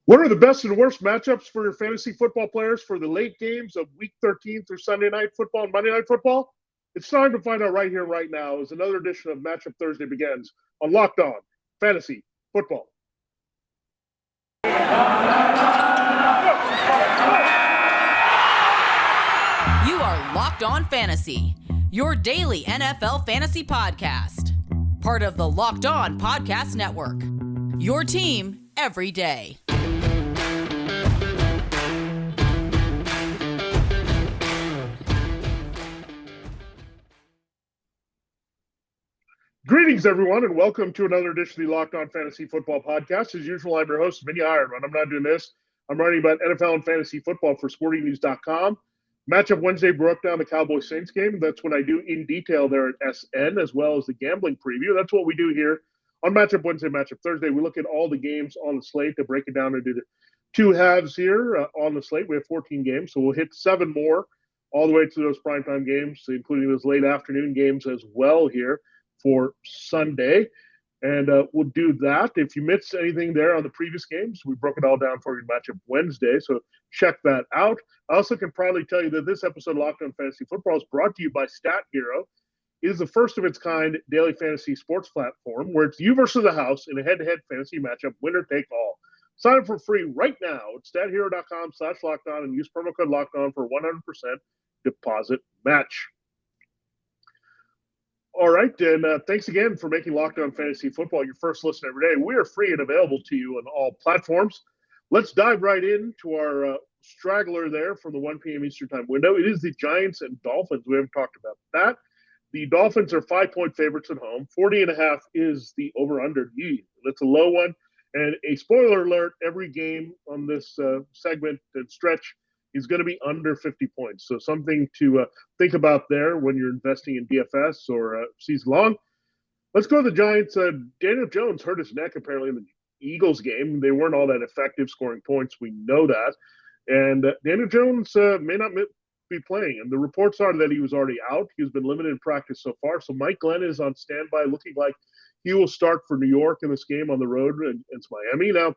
What are the best and worst matchups for your fantasy football players for the late games of Week 13 through Sunday Night Football and Monday Night Football? It's time to find out right here, right now, as another edition of Matchup Thursday begins on Locked On Fantasy Football. You are Locked On Fantasy, your daily NFL fantasy podcast. Part of the Locked On Podcast Network, your team every day. Greetings, everyone, and welcome to another edition of the Locked On Fantasy Football Podcast. As usual, I'm your host, Vinnie Iyer. When I'm not doing this, I'm writing about NFL and fantasy football for SportingNews.com. Matchup Wednesday broke down the Cowboys-Saints game. That's what I do in detail there at SN, as well as the gambling preview. That's what we do here on Matchup Wednesday, Matchup Thursday. We look at all the games on the slate to break it down into the two halves here on the slate. We have 14 games, so we'll hit 7 more all the way to those primetime games, including those late afternoon games as well here for Sunday. And we'll do that. If you missed anything there on the previous games, we broke it all down for you Matchup Wednesday, so check that out. I also can proudly tell you that this episode of Locked On Fantasy Football is brought to you by StatHero. It is the first of its kind daily fantasy sports platform where it's you versus the house in a head-to-head fantasy matchup, winner take all. Sign up for free right now at stathero.com/lockedon and use promo code LOCKEDON for 100% deposit match. All right, and thanks again for making Locked On Fantasy Football your first listen every day. We are free and available to you on all platforms. Let's dive right into our straggler there from the 1 p.m. Eastern Time window. It is the Giants and Dolphins. We haven't talked about that. The Dolphins are 5-point favorites at home. 40.5 is the over-under. That's a low one. And a spoiler alert, every game on this segment and stretch is going to be under 50 points. So something to think about there when you're investing in DFS or season long. Let's go to the Giants. Daniel Jones hurt his neck apparently in the Eagles game. They weren't all that effective scoring points. We know that. And Daniel Jones may not be playing. And the reports are that he was already out. He's been limited in practice so far. So Mike Glenn is on standby, looking like he will start for New York in this game on the road against Miami. Now,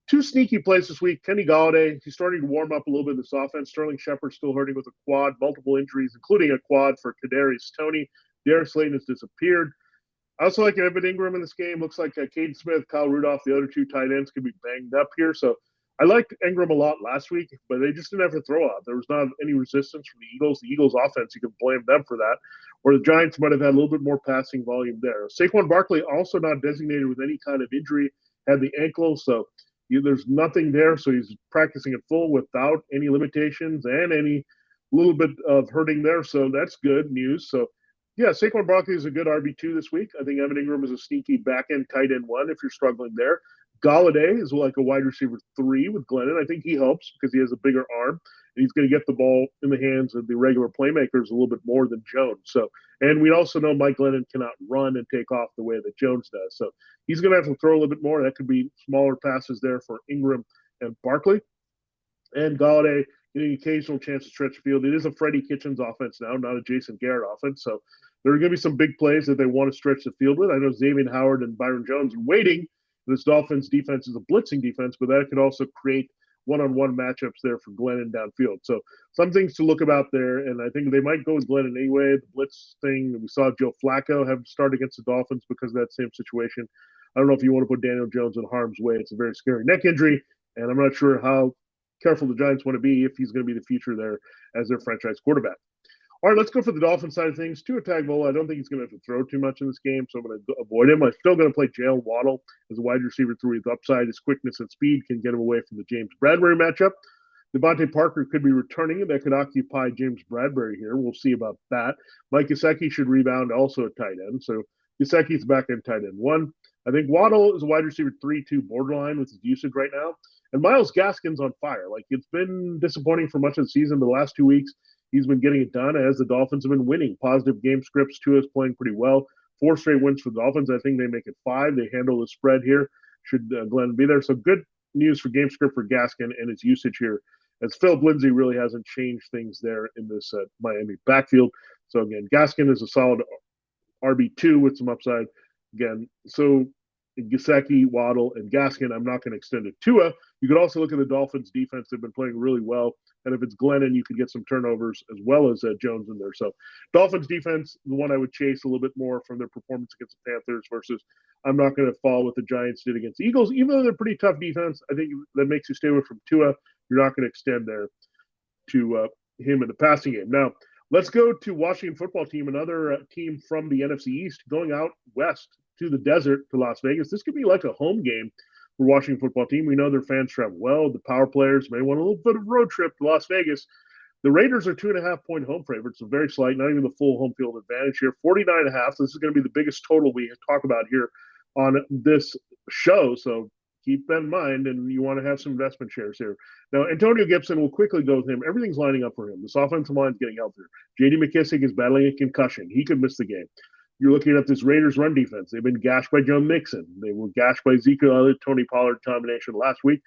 two sneaky plays this week. Kenny Gallaudet, he's starting to warm up a little bit in this offense. Sterling Shepard still hurting with a quad, multiple injuries, including a quad for Kadarius Toney. Darius Slayton has disappeared. I also like Evan Ingram in this game. Looks like Caden Smith, Kyle Rudolph, the other two tight ends could be banged up here. So I liked Ingram a lot last week, but they just didn't have to throw out. There was not any resistance from the Eagles. The Eagles offense, you can blame them for that. Or the Giants might have had a little bit more passing volume there. Saquon Barkley also not designated with any kind of injury, had the ankle. So there's nothing there. So he's practicing at full without any limitations and any little bit of hurting there. So that's good news. So yeah, Saquon Barkley is a good RB2 this week. I think Evan Ingram is a sneaky back-end tight end 1 if you're struggling there. Gallaudet is like a wide receiver 3 with Glennon. I think he helps because he has a bigger arm, and he's going to get the ball in the hands of the regular playmakers a little bit more than Jones. So, and we also know Mike Glennon cannot run and take off the way that Jones does. So he's going to have to throw a little bit more. That could be smaller passes there for Ingram and Barkley. And Gallaudet getting an occasional chance to stretch the field. It is a Freddie Kitchens offense now, not a Jason Garrett offense. So there are going to be some big plays that they want to stretch the field with. I know Xavier Howard and Byron Jones are waiting. This Dolphins defense is a blitzing defense, but that could also create one-on-one matchups there for Glennon downfield. So some things to look about there, and I think they might go with Glennon anyway. The blitz thing, we saw Joe Flacco have started against the Dolphins because of that same situation. I don't know if you want to put Daniel Jones in harm's way. It's a very scary neck injury, and I'm not sure how careful the Giants want to be if he's going to be the future there as their franchise quarterback. All right, let's go for the Dolphins side of things. Tua Tagovailoa, I don't think he's going to have to throw too much in this game, so I'm going to avoid him. I'm still going to play Jalen Waddle as a wide receiver 3 with upside. His quickness and speed can get him away from the James Bradbury matchup. Devontae Parker could be returning, and that could occupy James Bradbury here. We'll see about that. Mike Gesicki should rebound also at tight end, so Gesicki's back in tight end 1. I think Waddle is a wide receiver 3-2 borderline with his usage right now. And Myles Gaskin's on fire. Like, it's been disappointing for much of the season. The last 2 weeks, he's been getting it done as the Dolphins have been winning. Positive game scripts. Tua's playing pretty well. 4 straight wins for the Dolphins. I think they make it 5. They handle the spread here. Should Glenn be there? So good news for game script for Gaskin and his usage here, as Philip Lindsay really hasn't changed things there in this Miami backfield. So again, Gaskin is a solid RB2 with some upside again. So Gesicki, Waddle, and Gaskin. I'm not going to extend it to Tua. You could also look at the Dolphins' defense. They've been playing really well. And if it's Glennon, you could get some turnovers as well as Jones in there. So Dolphins defense, the one I would chase a little bit more from their performance against the Panthers versus I'm not going to fall what the Giants did against the Eagles. Even though they're pretty tough defense, I think that makes you stay away from Tua. You're not going to extend there to him in the passing game. Now, let's go to Washington football team, another team from the NFC East going out west to the desert to Las Vegas. This could be like a home game for Washington football team. We know their fans travel well. The power players may want a little bit of road trip to Las Vegas. The Raiders are 2.5-point home favorites, so very slight, not even the full home field advantage here. 49.5. So this is going to be the biggest total we talk about here on this show. So keep that in mind, and you want to have some investment shares here. Now, Antonio Gibson will quickly go with him. Everything's lining up for him. This offensive line is getting healthier. J.D. McKissick is battling a concussion. He could miss the game. You're looking at this Raiders run defense. They've been gashed by Joe Mixon. They were gashed by Ezekiel Elliott, Tony Pollard combination last week.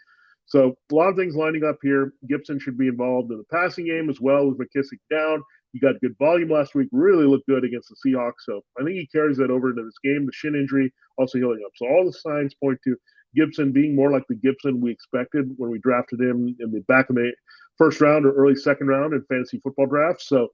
So a lot of things lining up here. Gibson should be involved in the passing game as well with McKissick down. He got good volume last week, really looked good against the Seahawks. So I think he carries that over into this game. The shin injury also healing up. So all the signs point to Gibson being more like the Gibson we expected when we drafted him in the back of the first round or early second round in fantasy football drafts. So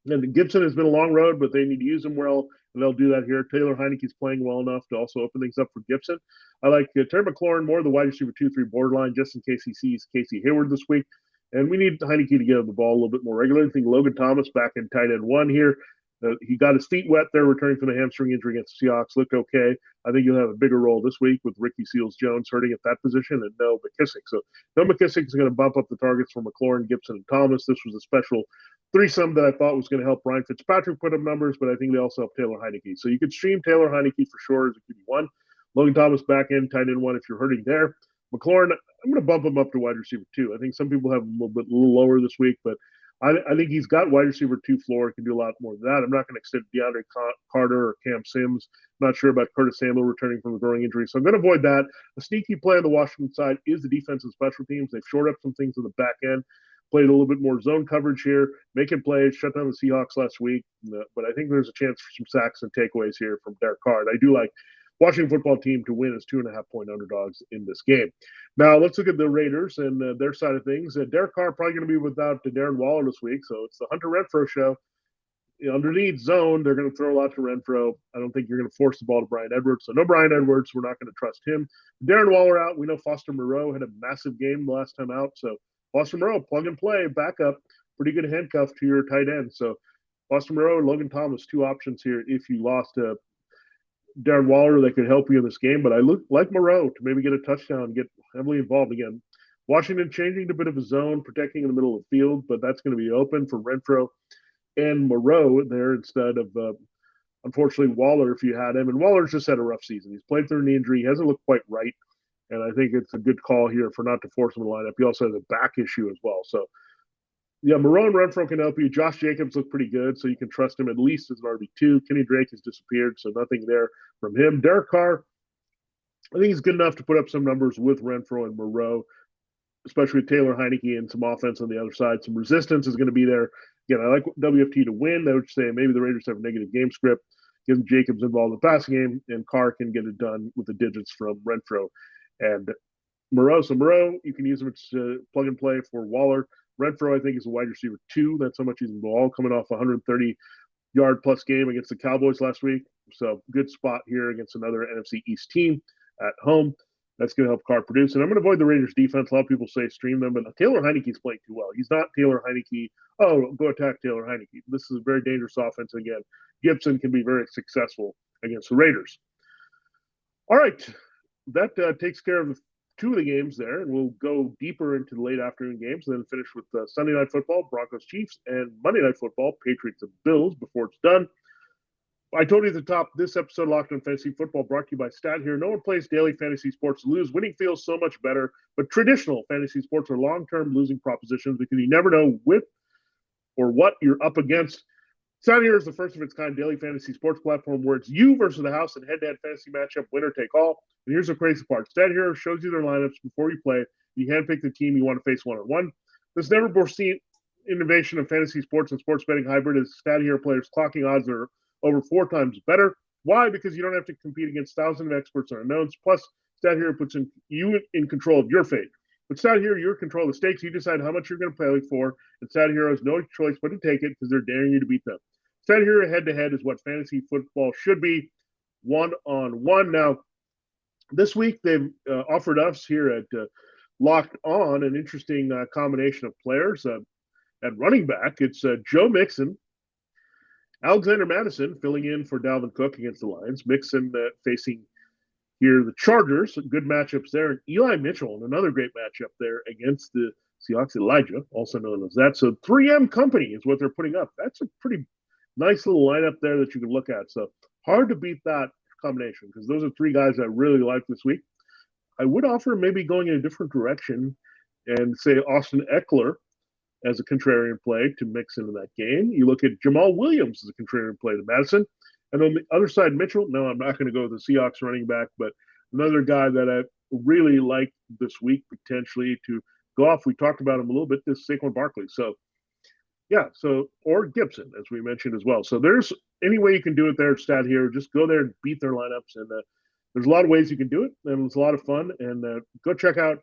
and Gibson has been a long road, but they need to use him well, and they'll do that here. Taylor Heineke's playing well enough to also open things up for Gibson. I like Terry McLaurin more, the wide receiver 2-3 borderline, just in case he sees Casey Hayward this week. And we need Heineke to get on the ball a little bit more regularly. I think Logan Thomas back in tight end 1 here. He got his feet wet there, returning from the hamstring injury against the Seahawks. Looked okay. I think he'll have a bigger role this week with Ricky Seals-Jones hurting at that position and no McKissick. So no McKissick is going to bump up the targets for McLaurin, Gibson, and Thomas. This was a special threesome that I thought was going to help Ryan Fitzpatrick put up numbers, but I think they also help Taylor Heineke. So you could stream Taylor Heineke for sure as a QB1. Logan Thomas back in, tight end 1 if you're hurting there. McLaurin, I'm going to bump him up to wide receiver 2. I think some people have him a little lower this week, but I think he's got wide receiver 2 floor. He can do a lot more than that. I'm not going to extend DeAndre Carter or Cam Sims. I'm not sure about Curtis Samuel returning from the growing injury, so I'm going to avoid that. A sneaky play on the Washington side is the defense and special teams. They've shored up some things on the back end, played a little bit more zone coverage here, making plays, shut down the Seahawks last week. But I think there's a chance for some sacks and takeaways here from Derek Carr. I do like Washington football team to win as 2.5-point underdogs in this game. Now, let's look at the Raiders and their side of things. Derek Carr probably going to be without Darren Waller this week, so it's the Hunter Renfrow show. Underneath zone, they're going to throw a lot to Renfrow. I don't think you're going to force the ball to Bryan Edwards, so no Bryan Edwards. We're not going to trust him. Darren Waller out. We know Foster Moreau had a massive game the last time out, so Foster Moreau, plug and play, backup, pretty good handcuff to your tight end. So Foster Moreau and Logan Thomas, 2 options here if you lost Darren Waller that could help you in this game, but I look like Moreau to maybe get a touchdown, get heavily involved again. Washington changing to a bit of a zone, protecting in the middle of the field, but that's going to be open for Renfrow and Moreau there instead of, unfortunately, Waller if you had him. And Waller's just had a rough season. He's played through an injury. He hasn't looked quite right, and I think it's a good call here for not to force him to line up. He also has a back issue as well. So, yeah, Moreau and Renfrow can help you. Josh Jacobs looked pretty good, so you can trust him at least as an RB2. Kenny Drake has disappeared, so nothing there from him. Derek Carr, I think he's good enough to put up some numbers with Renfrow and Moreau, especially with Taylor Heineke and some offense on the other side. Some resistance is going to be there. Again, I like WFT to win. I would say maybe the Raiders have a negative game script. Give Jacobs involved in the passing game, and Carr can get it done with the digits from Renfrow and Moreau. So Moreau, you can use him as plug and play for Waller. Renfrow, I think, is a wide receiver 2. That's how much he's involved, coming off a 130-yard plus game against the Cowboys last week. So good spot here against another NFC East team at home. That's going to help Carr produce. And I'm going to avoid the Raiders defense. A lot of people say stream them, but Taylor Heineke's playing too well. He's not Taylor Heineke. Oh, go attack Taylor Heineke. This is a very dangerous offense. Again, Gibson can be very successful against the Raiders. All right. That takes care of 2 of the games there, and we'll go deeper into the late afternoon games and then finish with Sunday Night Football, Broncos-Chiefs, and Monday Night Football, Patriots-Bills before it's done. I told you at the top, this episode of Locked On Fantasy Football brought to you by StatHero. No one plays daily fantasy sports to lose. Winning feels so much better, but traditional fantasy sports are long-term losing propositions because you never know with or what you're up against. StatHero is the first of its kind daily fantasy sports platform where it's you versus the house and head-to-head fantasy matchup, winner take all. And here's the crazy part. StatHero shows you their lineups before you play. You handpick the team you want to face one-on-one. This never-before-seen innovation of fantasy sports and sports betting hybrid is StatHero players clocking odds are over 4 times better. Why? Because you don't have to compete against thousands of experts and unknowns. Plus, StatHero puts you in control of your fate. But StatHero, you're in control of the stakes. You decide how much you're going to play for, and StatHero has no choice but to take it because they're daring you to beat them. StatHero head-to-head is what fantasy football should be, one-on-one. Now, this week they've offered us here at Locked On an interesting combination of players. At running back, it's Joe Mixon, Alexander Madison filling in for Dalvin Cook against the Lions. Mixon facing here the Chargers, good matchups there. And Eli Mitchell, another great matchup there against the Seahawks. Elijah, also known as that. So 3M Company is what they're putting up. That's a pretty nice little lineup there that you can look at. So hard to beat that combination because those are three guys I really like this week. I would offer maybe going in a different direction and say Austin Eckler as a contrarian play to mix into that game. You look at Jamal Williams as a contrarian play to Madison. And on the other side, Mitchell, no, I'm not going to go with the Seahawks running back, but another guy that I really like this week potentially to go off. We talked about him a little bit, this Saquon Barkley. So, yeah, or Gibson, as we mentioned as well. So there's any way you can do it there at StatHero. Just go there and beat their lineups. And there's a lot of ways you can do it, and it's a lot of fun. And go check out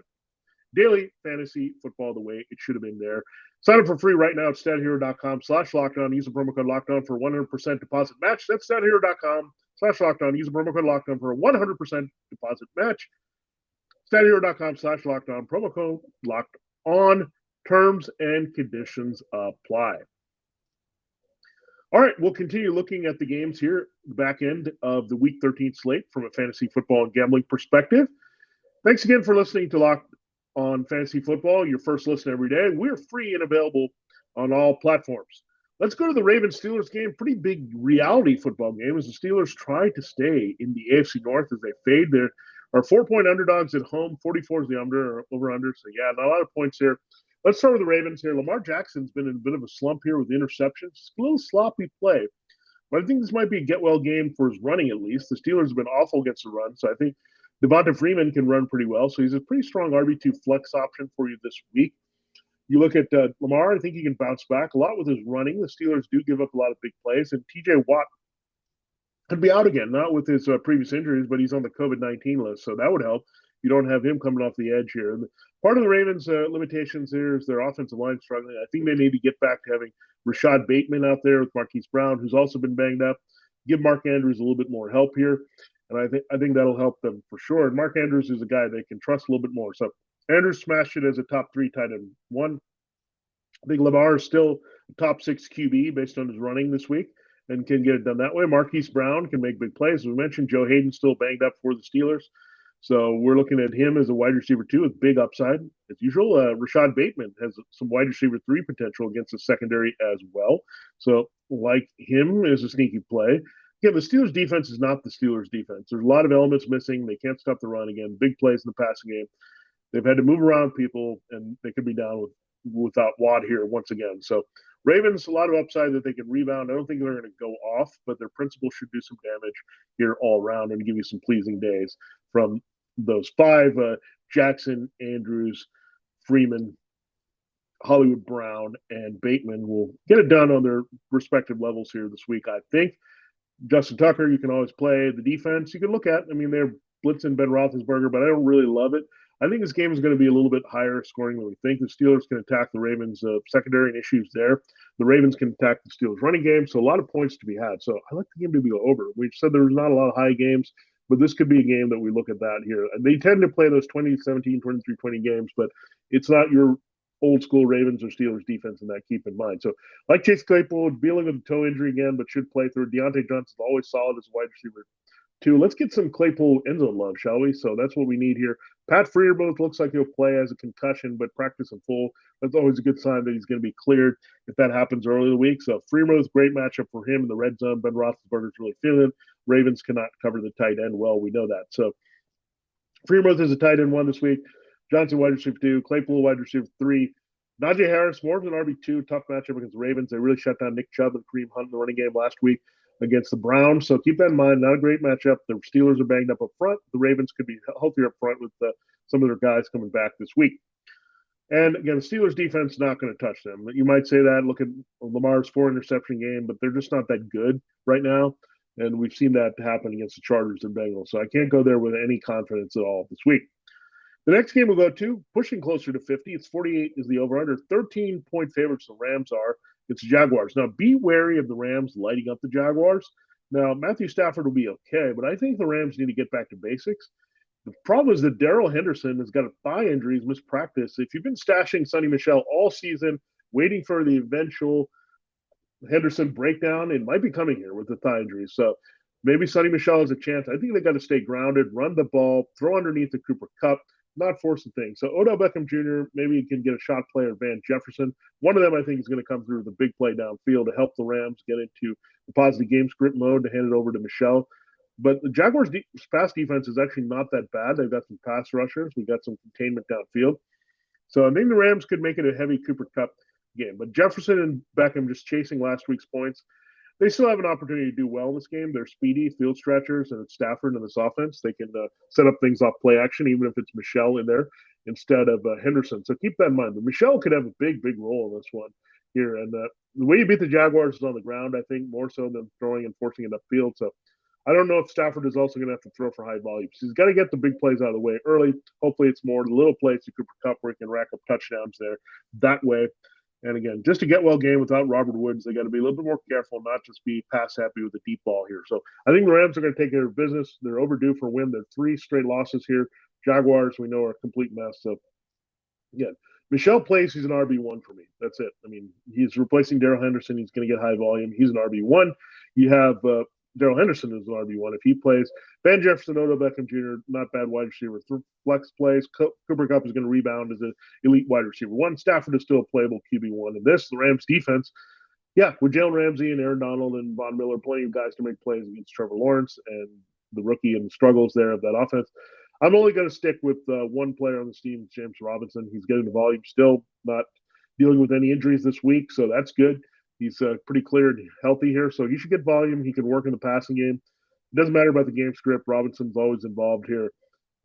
Daily Fantasy Football the way it should have been there. Sign up for free right now at stathero.com/lockedon. Use the promo code lockedon for 100% deposit match. That's stathero.com/lockedon. Use the promo code lockedon for a 100% deposit match. stathero.com/lockedon. Promo code locked on. Terms and conditions apply. All right, we'll continue looking at the games here, the back end of the Week 13 slate from a fantasy football and gambling perspective. Thanks again for listening to Locked on Fantasy Football, your first listen every day. We're free and available on all platforms. Let's go to the Ravens-Steelers game. Pretty big reality football game as the Steelers try to stay in the AFC North as they fade. There are 4-point underdogs at home. 44 is the over-under. So, yeah, not a lot of points here. Let's start with the Ravens here. Lamar Jackson's been in a bit of a slump here with interceptions. It's a little sloppy play. But I think this might be a get-well game for his running at least. The Steelers have been awful against the run, so I think Devonta Freeman can run pretty well, so he's a pretty strong RB2 flex option for you this week. You look at Lamar, I think he can bounce back a lot with his running. The Steelers do give up a lot of big plays, and T.J. Watt could be out again, not with his previous injuries, but he's on the COVID-19 list, so that would help. You don't have him coming off the edge here. And part of the Ravens' limitations here is their offensive line struggling. I think they need to get back to having Rashad Bateman out there with Marquise Brown, who's also been banged up. Give Mark Andrews a little bit more help here. And I think that'll help them for sure. And Mark Andrews is a guy they can trust a little bit more. So Andrews smashed it as a top 3 tight end one. I think Lamar is still a top 6 QB based on his running this week and can get it done that way. Marquise Brown can make big plays. As we mentioned, Joe Hayden's still banged up for the Steelers. So we're looking at him as a wide receiver 2 with big upside. As usual, Rashad Bateman has some wide receiver 3 potential against the secondary as well. So like him is a sneaky play. Again, the Steelers' defense is not the Steelers' defense. There's a lot of elements missing. They can't stop the run again. Big plays in the passing game. They've had to move around people, and they could be down without Watt here once again. So Ravens, a lot of upside that they can rebound. I don't think they're going to go off, but their principal should do some damage here all around and give you some pleasing days from those 5, Jackson, Andrews, Freeman, Hollywood Brown, and Bateman will get it done on their respective levels here this week, I think. Justin Tucker, you can always play. The defense, you can look at. I mean, they're blitzing Ben Roethlisberger, but I don't really love it. I think this game is going to be a little bit higher scoring than we think. The Steelers can attack the Ravens' secondary and issues there. The Ravens can attack the Steelers' running game, so a lot of points to be had. So I like the game to be over. We've said there's not a lot of high games, but this could be a game that we look at that here. They tend to play those 20-17, 23-20 games, but it's not your old school Ravens or Steelers defense in that, keep in mind. So like Chase Claypool, dealing with a toe injury again, but should play through. Deontay Johnson's always solid as a wide receiver too. Let's get some Claypool end zone love, shall we? So that's what we need here. Pat Freiermuth looks like he'll play as a concussion, but practice in full. That's always a good sign that he's going to be cleared if that happens early in the week. So Freiermuth, great matchup for him in the red zone. Ben Roethlisberger's really feeling it. Ravens cannot cover the tight end well. We know that. So Freiermuth is a tight end 1 this week. Johnson wide receiver 2. Claypool wide receiver 3. Najee Harris, more of an RB2, tough matchup against the Ravens. They really shut down Nick Chubb and Kareem Hunt in the running game last week against the Browns. So keep that in mind. Not a great matchup. The Steelers are banged up up front. The Ravens could be healthier up front with some of their guys coming back this week. And again, the Steelers defense is not going to touch them. You might say that. Look at Lamar's 4 interception game, but they're just not that good right now. And we've seen that happen against the Chargers and Bengals. So I can't go there with any confidence at all this week. The next game we'll go to, pushing closer to 50. It's 48 is the over-under. 13-point favorites the Rams are. It's the Jaguars. Now, be wary of the Rams lighting up the Jaguars. Now, Matthew Stafford will be okay, but I think the Rams need to get back to basics. The problem is that Darrell Henderson has got a thigh injury, he's missed practice. If you've been stashing Sonny Michel all season, waiting for the eventual Henderson breakdown, it might be coming here with the thigh injury. So maybe Sonny Michel has a chance. I think they got to stay grounded, run the ball, throw underneath the Cooper Kupp, not force the thing. So Odell Beckham Jr., maybe he can get a shot play, or Van Jefferson. One of them, I think, is going to come through with a big play downfield to help the Rams get into the positive game script mode to hand it over to Michel. But the Jaguars' pass defense is actually not that bad. They've got some pass rushers. We've got some containment downfield. So I think the Rams could make it a heavy Cooper Kupp game. But Jefferson and Beckham just chasing last week's points. They still have an opportunity to do well in this game. They're speedy field stretchers, and it's Stafford in this offense. They can set up things off play action, even if it's Michel in there instead of Henderson. So keep that in mind. But Michel could have a big, big role in this one here. And the way you beat the Jaguars is on the ground, I think, more so than throwing and forcing it upfield. So I don't know if Stafford is also going to have to throw for high volumes. He's got to get the big plays out of the way early. Hopefully it's more the little plays to Cooper Kupp where he can rack up touchdowns there that way. And again, just a get-well game without Robert Woods, they got to be a little bit more careful, not just be pass-happy with the deep ball here. So I think the Rams are going to take care of business. They're overdue for a win. They're 3 straight losses here. Jaguars, we know, are a complete mess. So, again, Michel plays, he's an RB1 for me. That's it. I mean, he's replacing Darrell Henderson. He's going to get high volume. He's an RB1. You have Darrell Henderson is an RB1 if he plays. Van Jefferson, Odell Beckham Jr., not bad wide receiver. Flex plays. Cooper Kupp is going to rebound as an elite wide receiver 1. Stafford is still a playable QB1. And this, the Rams defense, with Jalen Ramsey and Aaron Donald and Von Miller, plenty of guys to make plays against Trevor Lawrence and the rookie and the struggles there of that offense. I'm only going to stick with one player on this team, James Robinson. He's getting the volume still, not dealing with any injuries this week, so that's good. He's pretty clear and healthy here, so he should get volume. He can work in the passing game. It doesn't matter about the game script. Robinson's always involved here.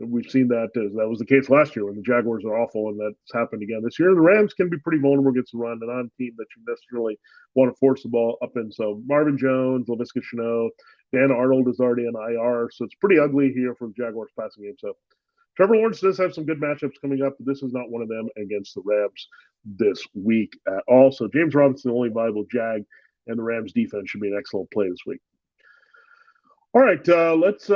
And we've seen that that was the case last year when the Jaguars are awful, and that's happened again this year. The Rams can be pretty vulnerable against the run, and on a team that you necessarily want to force the ball up in. So Marvin Jones, Laviska Shenault, Dan Arnold is already on IR, so it's pretty ugly here for the Jaguars passing game. So Trevor Lawrence does have some good matchups coming up, but this is not one of them against the Rams this week at all. So James Robinson, the only viable Jag, and the Rams defense should be an excellent play this week. All right, let's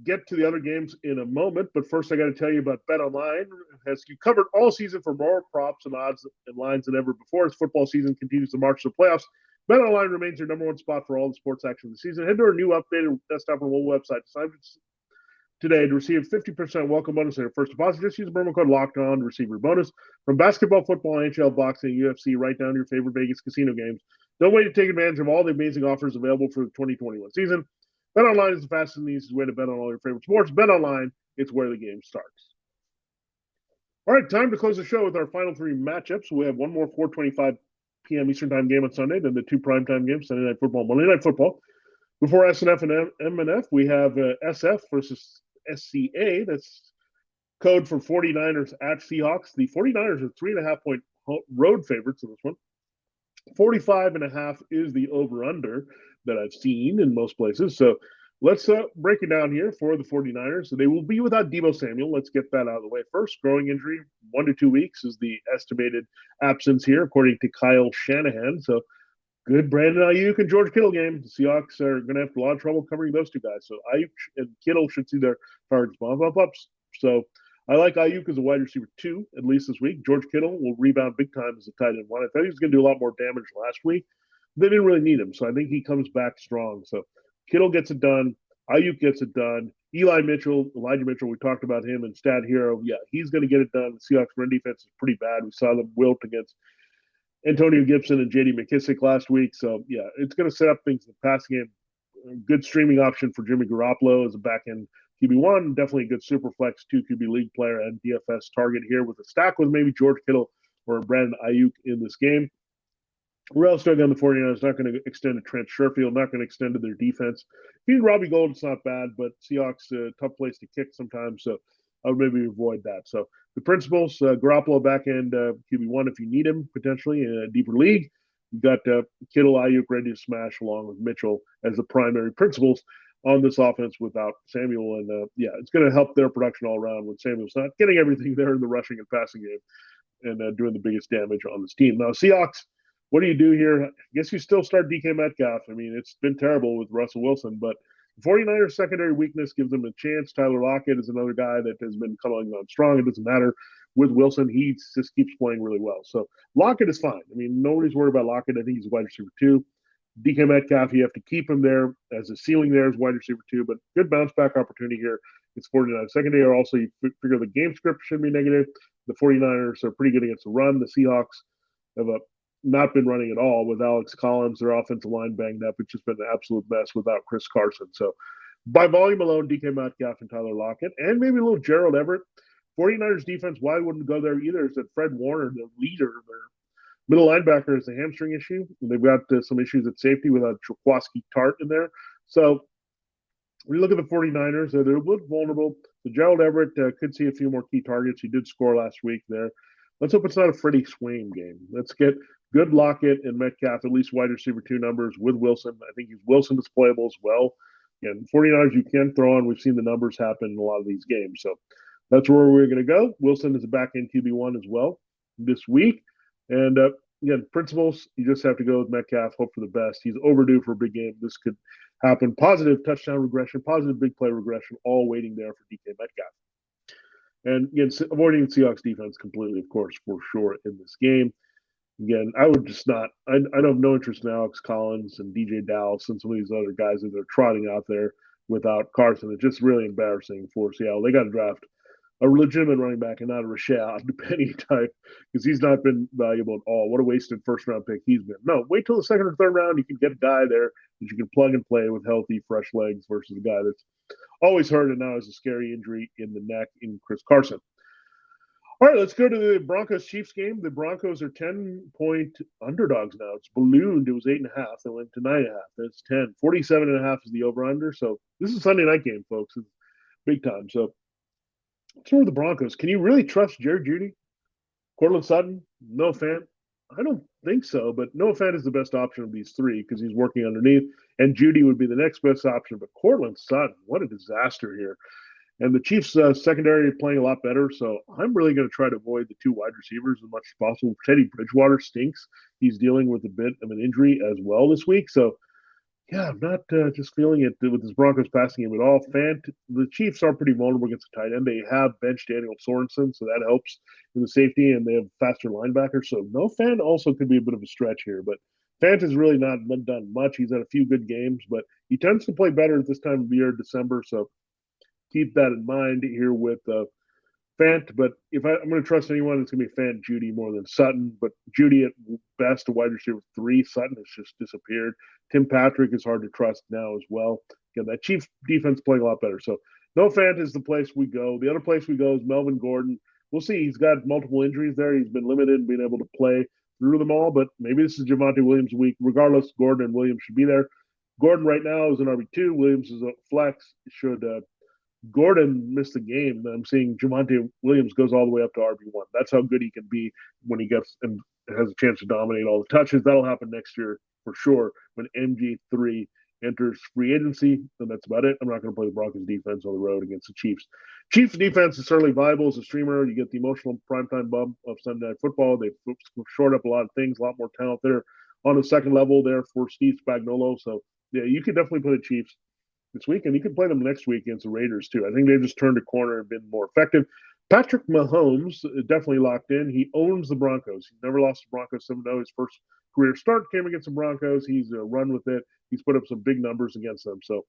get to the other games in a moment. But first, I got to tell you about BetOnline. Has you covered all season for more props and odds and lines than ever before as football season continues to march to the playoffs. BetOnline remains your number one spot for all the sports action of the season. Head to our new updated desktop and mobile website. Sign today to receive 50% welcome bonus on your first deposit. Just use the promo code LOCKEDON to receive your bonus. From basketball, football, NHL, boxing, UFC, right down to your favorite Vegas casino games. Don't wait to take advantage of all the amazing offers available for the 2021 season. BetOnline is the fastest and easiest way to bet on all your favorite sports. BetOnline, it's where the game starts. All right, time to close the show with our final 3 matchups. We have one more 4:25 p.m. Eastern Time game on Sunday, then the 2 primetime games, Sunday Night Football, Monday Night Football. Before SNF and MNF, we have SF versus SCA. That's code for 49ers at Seahawks. The 49ers are 3.5-point road favorites in this one. 45.5 is the over-under that I've seen in most places. So let's break it down here for the 49ers. So they will be without Deebo Samuel. Let's get that out of the way first. Growing injury, 1 to 2 weeks is the estimated absence here, according to Kyle Shanahan. So good Brandon Ayuk and George Kittle game. The Seahawks are going to have a lot of trouble covering those 2 guys. So Ayuk and Kittle should see their targets bump up. So I like Ayuk as a wide receiver 2, at least this week. George Kittle will rebound big time as a tight end 1. I thought he was going to do a lot more damage last week. They didn't really need him, so I think he comes back strong. So Kittle gets it done. Ayuk gets it done. Elijah Mitchell, we talked about him in StatHero. Yeah, he's going to get it done. The Seahawks run defense is pretty bad. We saw them wilt against Antonio Gibson and J.D. McKissick last week. So, yeah, it's going to set up things in the passing game. A good streaming option for Jimmy Garoppolo as a back-end QB1. Definitely a good super flex 2 QB league player and DFS target here with a stack with maybe George Kittle or Brandon Ayuk in this game. We're else doing on the 49ers, not going to extend to Trent Sherfield, not going to extend to their defense. If you need Robbie Gould, it's not bad, but Seahawks, tough place to kick sometimes, so I would maybe avoid that. So the principles, Garoppolo back end QB1 if you need him, potentially in a deeper league. You've got Kittle, Ayuk ready to smash along with Mitchell as the primary principals on this offense without Samuel. And it's going to help their production all around when Samuel's not getting everything there in the rushing and passing game and doing the biggest damage on this team. Now, Seahawks, what do you do here? I guess you still start DK Metcalf. I mean, it's been terrible with Russell Wilson, but the 49ers secondary weakness gives them a chance. Tyler Lockett is another guy that has been coming on strong. It doesn't matter with Wilson. He just keeps playing really well. So Lockett is fine. I mean, nobody's worried about Lockett. I think he's a wide receiver 2. DK Metcalf, you have to keep him there as a ceiling there as wide receiver 2, but good bounce back opportunity here. It's 49 secondary. Also, you figure the game script should be negative. The 49ers are pretty good against the run. The Seahawks have not been running at all with Alex Collins, their offensive line banged up. It's just been an absolute mess without Chris Carson. So by volume alone, DK Metcalf and Tyler Lockett, and maybe a little Gerald Everett. 49ers defense, why wouldn't go there either? Is that Fred Warner, their leader, their middle linebacker, has a hamstring issue. And they've got some issues at safety without Jaquaski Tart in there. So when you look at the 49ers, they're a little vulnerable. So Gerald Everett could see a few more key targets. He did score last week there. Let's hope it's not a Freddie Swain game. Let's get good Lockett and Metcalf, at least wide receiver 2 numbers with Wilson. I think Wilson is playable as well. And 49ers you can throw on. We've seen the numbers happen in a lot of these games. So that's where we're going to go. Wilson is a back-end QB1 as well this week. And again, principles, you just have to go with Metcalf, hope for the best. He's overdue for a big game. This could happen. Positive touchdown regression, positive big play regression, all waiting there for DK Metcalf. And again, avoiding the Seahawks defense completely, of course, for sure in this game. Again, I would just not. I don't have no interest in Alex Collins and DJ Dallas and some of these other guys that they're trotting out there without Carson. It's just really embarrassing for Seattle. They got to draft a legitimate running back and not a Rashad Penny type because he's not been valuable at all. What a wasted first-round pick he's been. No, wait till the second or third round. You can get a guy there that you can plug and play with healthy, fresh legs versus a guy that's always hurt and now has a scary injury in the neck in Chris Carson. All right, let's go to the Broncos-Chiefs game. The Broncos are 10-point underdogs now. It's ballooned. It was 8.5. They went to 9.5. That's 10. 47.5 is the over-under. So this is a Sunday night game, folks. It's big time. So let's start with the Broncos. Can you really trust Jerry Jeudy? Cortland Sutton? Noah Fant? I don't think so, but Noah Fant is the best option of these three because he's working underneath, and Jeudy would be the next best option. But Cortland Sutton, what a disaster here. And the Chiefs' secondary playing a lot better, so I'm really going to try to avoid the 2 wide receivers as much as possible. Teddy Bridgewater stinks. He's dealing with a bit of an injury as well this week. So, yeah, I'm not just feeling it with this Broncos passing game at all. The Chiefs are pretty vulnerable against the tight end. They have benched Daniel Sorensen, so that helps in the safety, and they have faster linebackers. So no Fant also could be a bit of a stretch here. But Fant has really not done much. He's had a few good games, but he tends to play better at this time of year, December. So keep that in mind here with Fant. But if I'm going to trust anyone, it's going to be Fant, Jeudy more than Sutton. But Jeudy at best, a wide receiver 3. Sutton has just disappeared. Tim Patrick is hard to trust now as well. Again, that Chiefs defense playing a lot better. So no Fant is the place we go. The other place we go is Melvin Gordon. We'll see. He's got multiple injuries there. He's been limited in being able to play through them all. But maybe this is Javonte Williams' week. Regardless, Gordon and Williams should be there. Gordon right now is an RB2. Williams is a flex. Should Gordon missed the game, I'm seeing Javonte Williams goes all the way up to RB1. That's how good he can be when he gets and has a chance to dominate all the touches. That'll happen next year for sure when MG3 enters free agency. And that's about it. I'm not going to play the Broncos defense on the road against the Chiefs. Chiefs defense is certainly viable as a streamer. You get the emotional primetime bump of Sunday Night Football. They've shored up a lot of things, a lot more talent there on the second level there for Steve Spagnuolo. So, yeah, you could definitely play the Chiefs this week, and you can play them next week against the Raiders too. I think they've just turned a corner and been more effective. Patrick Mahomes is definitely locked in. He owns the Broncos. He's never lost the Broncos 7-0. His first career start came against the Broncos. He's run with it. He's put up some big numbers against them. So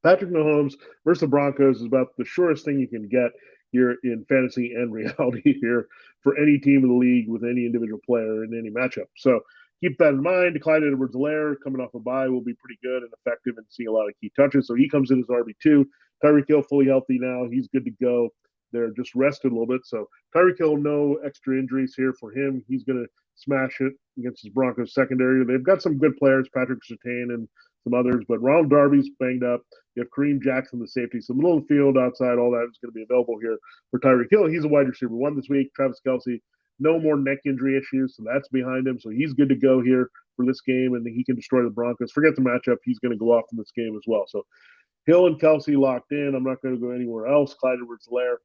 Patrick Mahomes versus the Broncos is about the surest thing you can get here in fantasy and reality here for any team in the league with any individual player in any matchup. So keep that in mind. Clyde Edwards-Helaire coming off a bye will be pretty good and effective and see a lot of key touches. So he comes in as RB2. Tyreek Hill fully healthy now. He's good to go. They're just rested a little bit. So Tyreek Hill, no extra injuries here for him. He's going to smash it against his Broncos secondary. They've got some good players, Patrick Surtain and some others, but Ronald Darby's banged up. You have Kareem Jackson, the safety. So middle of the field, outside, all that is going to be available here for Tyreek Hill. He's a wide receiver 1 this week. Travis Kelce No more neck injury issues, so that's behind him. So he's good to go here for this game, and he can destroy the Broncos. Forget the matchup. He's going to go off in this game as well. So Hill and Kelsey locked in. I'm not going to go anywhere else. Clyde Edwards-Helaire,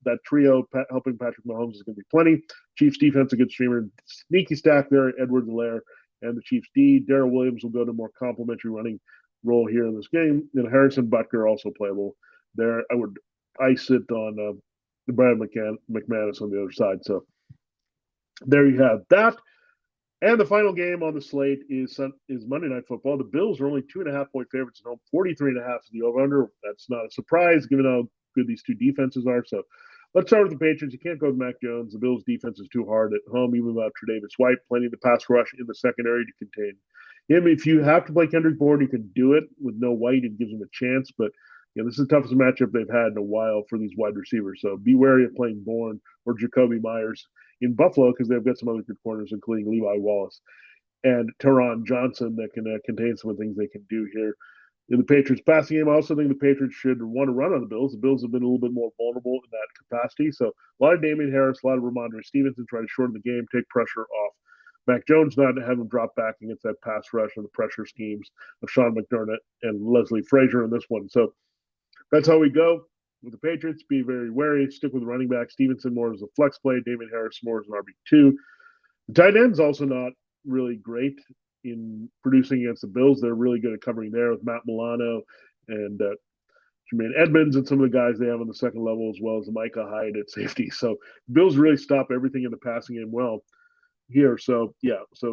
that trio helping Patrick Mahomes is going to be plenty. Chiefs defense, a good streamer. Sneaky stack there, Edwards-Helaire and the Chiefs D. Darrell Williams will go to more complimentary running role here in this game. And Harrison Butker also playable there. I would ice it on Brad McManus on the other side. So there you have that. And the final game on the slate is Monday Night Football. The Bills are only 2.5-point favorites at home. 43.5 is the over-under. That's not a surprise given how good these two defenses are. So let's start with the Patriots. You can't go with Mac Jones. The Bills' defense is too hard at home, even without Tre'Davious White. Plenty of the pass rush in the secondary to contain him. If you have to play Kendrick Bourne, you can do it with no White. It gives him a chance. But this is the toughest matchup they've had in a while for these wide receivers. So be wary of playing Bourne or Jacoby Myers in Buffalo because they've got some other good corners, including Levi Wallace and Teron Johnson that can contain some of the things they can do here. In the Patriots passing game, I also think the Patriots should want to run on the Bills. The Bills have been a little bit more vulnerable in that capacity. So a lot of Damian Harris, a lot of Ramondre Stevenson try to shorten the game, take pressure off Mac Jones, not to have him drop back against that pass rush and the pressure schemes of Sean McDermott and Leslie Frazier in this one. So that's how we go with the Patriots. Be very wary. Stick with the running back. Stevenson more as a flex play. Damian Harris more as an RB2. The tight end's also not really great in producing against the Bills. They're really good at covering there with Matt Milano and Jermaine Edmonds and some of the guys they have on the second level, as well as Micah Hyde at safety. So the Bills really stop everything in the passing game well here. So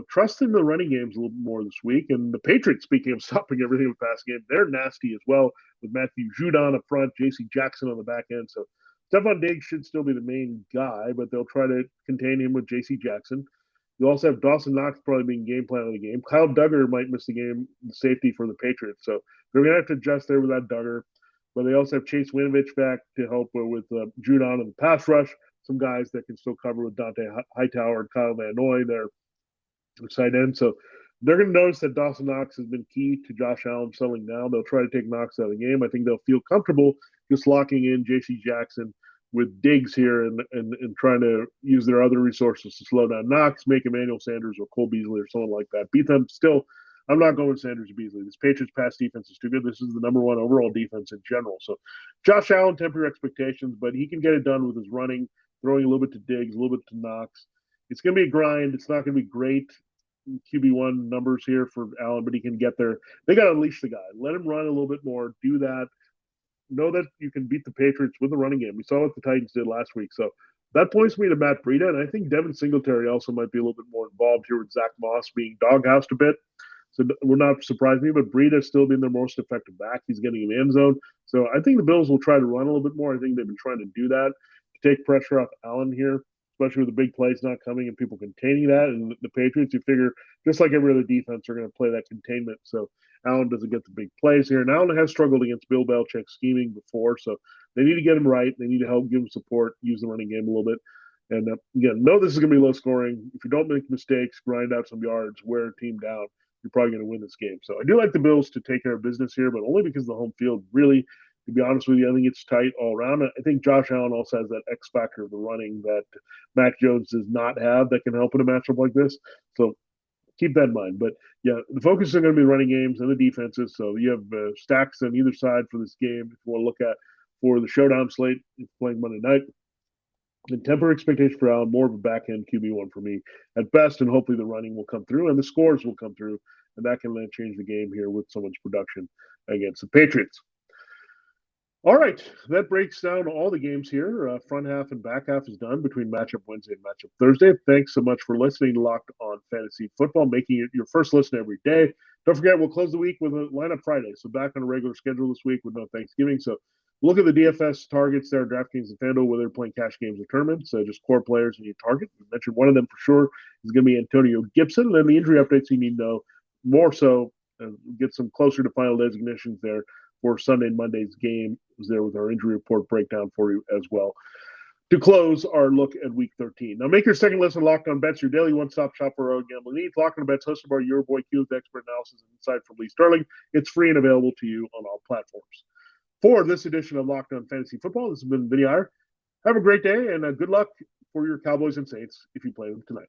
trust in the running games a little bit more this week. And the Patriots, speaking of stopping everything in the passing game, they're nasty as well with Matthew Judon up front, J.C. Jackson on the back end. So Stephon Diggs should still be the main guy, but they'll try to contain him with J.C. Jackson. You also have Dawson Knox probably being game plan of the game. Kyle Duggar might miss the game, the safety for the Patriots. So they're going to have to adjust there with that Duggar. But they also have Chase Winovich back to help with Judon and the pass rush. Some guys that can still cover with Dante Hightower and Kyle Van Noy there side end. So they're going to notice that Dawson Knox has been key to Josh Allen settling down. They'll try to take Knox out of the game. I think they'll feel comfortable just locking in J.C. Jackson with Diggs here and trying to use their other resources to slow down Knox, make Emmanuel Sanders or Cole Beasley or someone like that. Beat them still. I'm not going with Sanders or Beasley. This Patriots pass defense is too good. This is the number one overall defense in general. So Josh Allen, temper your expectations, but he can get it done with his running, throwing a little bit to Diggs, a little bit to Knox. It's going to be a grind. It's not going to be great QB1 numbers here for Allen, but he can get there. They got to unleash the guy. Let him run a little bit more. Do that. Know that you can beat the Patriots with the running game. We saw what the Titans did last week. So that points me to Matt Breida, and I think Devin Singletary also might be a little bit more involved here with Zach Moss being doghoused a bit. So we're not surprised me, but Breida still being their most effective back. He's getting in the end zone. So I think the Bills will try to run a little bit more. I think they've been trying to do that to take pressure off Allen here, especially with the big plays not coming and people containing that. And the Patriots, you figure, just like every other defense, are going to play that containment. So Allen doesn't get the big plays here. And Allen has struggled against Bill Belichick scheming before. So they need to get him right. They need to help give him support, use the running game a little bit. And again, know this is going to be low scoring. If you don't make mistakes, grind out some yards, wear a team down, you're probably going to win this game. So I do like the Bills to take care of business here, but only because of the home field. Really, to be honest with you, I think it's tight all around. I think Josh Allen also has that X factor of the running that Mac Jones does not have that can help in a matchup like this. So keep that in mind. But yeah, the focus is going to be running games and the defenses. So you have stacks on either side for this game if you want to look at for the showdown slate playing Monday night. And temper expectation for Allen, more of a back-end QB1 for me at best, and hopefully the running will come through and the scores will come through, and that can then change the game here with so much production against the Patriots. All right, that breaks down all the games here. Front half and back half is done between Matchup Wednesday and Matchup Thursday. Thanks so much for listening to Locked On Fantasy Football, making it your first listen every day. Don't forget, we'll close the week with a lineup Friday, so back on a regular schedule this week with no Thanksgiving. So look at the DFS targets there, DraftKings and FanDuel, whether they're playing cash games or tournaments. Just core players you need to target. We mentioned one of them for sure is going to be Antonio Gibson. And then the injury updates you need to know more so, get some closer to final designations there for Sunday and Monday's game. Was there with our injury report breakdown for you as well. To close our look at Week 13. Now, make your second listen Locked On Bets, your daily one-stop shop for road gambling needs. Locked On Bets, hosted by your boy Q with expert analysis and insight from Lee Sterling. It's free and available to you on all platforms. For this edition of Locked On Fantasy Football, this has been Vinnie Iyer. Have a great day and good luck for your Cowboys and Saints if you play them tonight.